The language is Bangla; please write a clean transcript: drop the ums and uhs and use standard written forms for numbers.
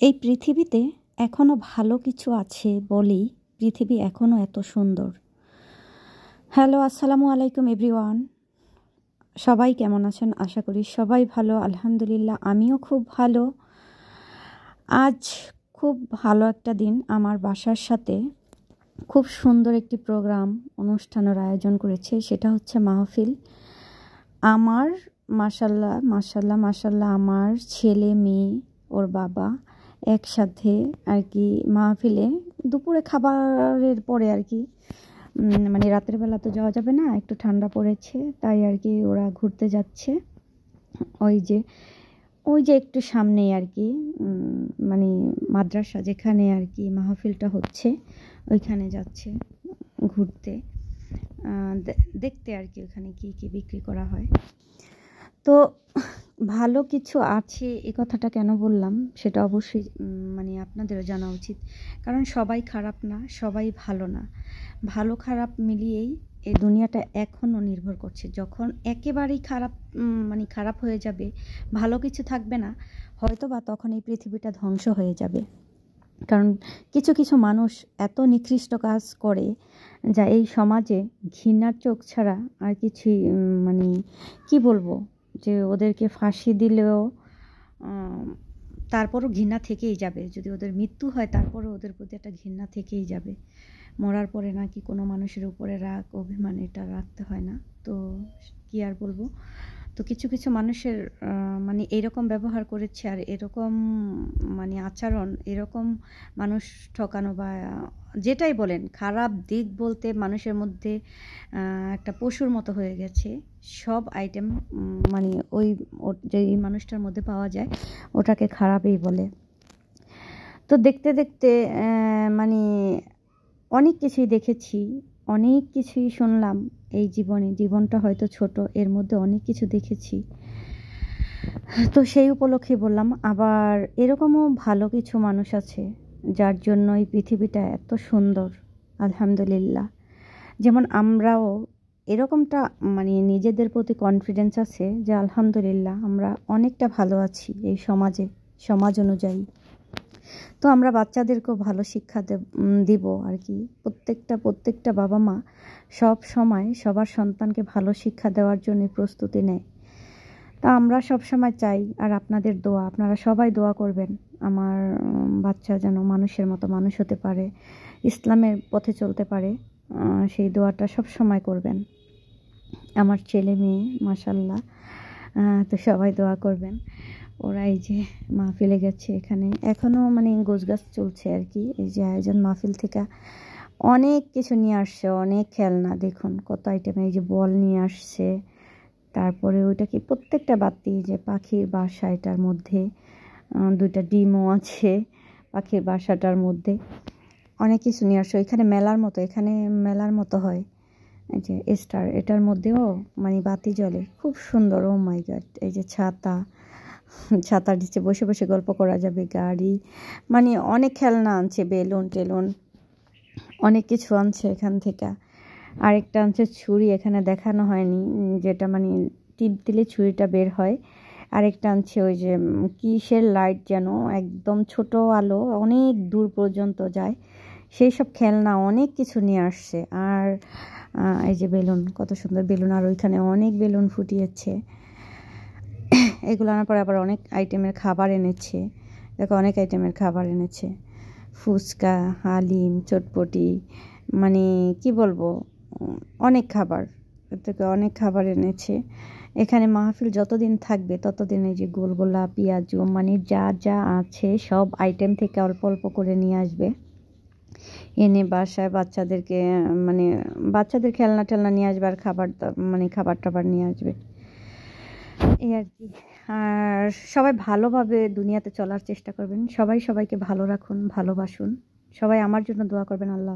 এই পৃথিবীতে এখনও ভালো কিছু আছে বলেই পৃথিবী এখনও এত সুন্দর। হ্যালো, আসসালামু আলাইকুম এভরিওয়ান। সবাই কেমন আছেন? আশা করি সবাই ভালো। আলহামদুলিল্লাহ, আমিও খুব ভালো। আজ খুব ভালো একটা দিন। আমার বাসার সাথে খুব সুন্দর একটি অনুষ্ঠানের আয়োজন করেছে, সেটা হচ্ছে মাহফিল। আমার মাশাল্লাহ মাশাল্লাহ মাশাল্লাহ আমার ছেলে মেয়ে ওর বাবা একসাথে আর কি মাহফিলে দুপুরে খাবারের পরে আর কি মানে রাতের বেলা তো যাওয়া যাবে না, একটু ঠান্ডা পড়েছে তাই আর কি ওরা ঘুরতে যাচ্ছে। ওই যে একটু সামনেই আর কি মানে মাদ্রাসা যেখানে আর কি মাহফিলটা হচ্ছে ওইখানে যাচ্ছে ঘুরতে, দেখতে আর কি ওখানে কি কি বিক্রি করা হয়। তো ভালো কিছু আছে এই কথাটা কেন বললাম সেটা অবশ্যই মানে আপনাদেরও জানা উচিত, কারণ সবাই খারাপ না, সবাই ভালো না। ভালো খারাপ মিলিয়েই এই দুনিয়াটা এখনও নির্ভর করছে। যখন একেবারেই খারাপ হয়ে যাবে, ভালো কিছু থাকবে না, হয়তো বা তখন এই পৃথিবীটা ধ্বংস হয়ে যাবে। কারণ কিছু কিছু মানুষ এত নিকৃষ্ট কাজ করে যা এই সমাজে ঘৃণার চোখ ছাড়া আর কিছুই মানে কি বলবো, যে ওদেরকে ফাঁসি দিলেও তারপরও ঘৃণা থেকেই যাবে। যদি ওদের মৃত্যু হয় তারপরও ওদের প্রতি একটা ঘৃণা থেকেই যাবে। মরার পরে নাকি কোনো মানুষের উপরে রাগ অভিমান এটা রাখতে হয় না। তো কি আর বলবো, তো কিছু কিছু মানুষের মানে এরকম ব্যবহার করেছে আর এরকম মানে আচরণ, এরকম মানুষ ঠকানো বা যেটাই বলেন খারাপ দিক বলতে মানুষের মধ্যে একটা পশুর মতো হয়ে গেছে। সব আইটেম মানে যে মানুষটার মধ্যে পাওয়া যায় ওটাকে খারাপই বলে। তো দেখতে দেখতে মানে অনেক কিছুই দেখেছি, অনেক কিছুই শুনলাম। এই জীবনটা হয়তো ছোট, এর মধ্যে অনেক কিছু দেখেছি। তো সেই উপলক্ষে বললাম, আবার এরকমও ভালো কিছু মানুষ আছে যার জন্য এই পৃথিবীটা এত সুন্দর। আলহামদুলিল্লাহ, যেমন আমরাও এরকমটা মানে নিজেদের প্রতি কনফিডেন্স আছে যে আলহামদুলিল্লাহ আমরা অনেকটা ভালো আছি এই সমাজ অনুযায়ী। তো আমরা বাচ্চাদেরকেও ভালো শিক্ষা দিব আর কি। প্রত্যেকটা বাবা মা সব সময় সবার সন্তানকে ভালো শিক্ষা দেওয়ার জন্য প্রস্তুতি নেয়। তা আমরা সব সময় চাই, আর আপনাদের দোয়া, আপনারা সবাই দোয়া করবেন আমার বাচ্চা যেন মানুষের মতো মানুষ হতে পারে, ইসলামের পথে চলতে পারে, সেই দোয়াটা সব সময় করবেন। আমার ছেলে মেয়ে মাশাল্লাহ, তো সবাই দোয়া করবেন। ওরা এই যে মাহফিলে গেছে, এখানে এখনও মানে গোছগাছ চলছে আর কি। এই যে আয়োজন মাহফিল থেকে অনেক কিছু নিয়ে আসছে, অনেক খেলনা, দেখুন কত আইটেম। এই যে বল নিয়ে আসছে, তারপরে ওইটা কি প্রত্যেকটা বাতি, যে পাখির বাসা, এটার মধ্যে 2টা ডিমও আছে পাখির বাসাটার মধ্যে। অনেক কিছু নিয়ে আসছে। এখানে মেলার মতো হয়, এই যে স্টার, এটার মধ্যেও মানে বাতি জ্বলে, খুব সুন্দর। ও মাই গড, এই যে ছাতার নিচে বসে বসে গল্প করা যাবে, গাড়ি, মানে অনেক খেলনা আনছে, বেলুন টেলুন অনেক কিছু আনছে এখান থেকে। আরেকটা আনছে ছুরি, এখানে দেখানো হয়নি, যেটা মানে টিপ দিলে ছুরিটা বের হয়। আরেকটা আনছে ওই যে কিসের লাইট যেন, একদম ছোট আলো, অনেক দূর পর্যন্ত যায়, সেই সব খেলনা অনেক কিছু নিয়ে আসছে। আর এই যে বেলুন, কত সুন্দর বেলুন, আর ওইখানে অনেক বেলুন ফুটিয়েছে। এগুলো আনার পরে আবার অনেক আইটেমের খাবার এনেছে, দেখো অনেক আইটেমের খাবার এনেছে, ফুচকা, হালিম, চটপটি, মানে কি বলবো, অনেক খাবার এনেছে। এখানে মাহফিল যতদিন থাকবে ততদিন এই যে গোলগোলা, পেঁয়াজু, মানে যা যা আছে সব আইটেম থেকে অল্প অল্প করে নিয়ে আসবে, এনে বাসায় বাচ্চাদের খেলনা টেলনা নিয়ে আসবে, আর খাবার টাবার নিয়ে আসবে, এই আর কি। আর সবাই ভালোভাবে দুনিয়াতে চলার চেষ্টা করবেন, সবাইকে ভালো রাখুন, ভালোবাসুন, সবাই আমার জন্য দোয়া করবেন। আল্লাহ।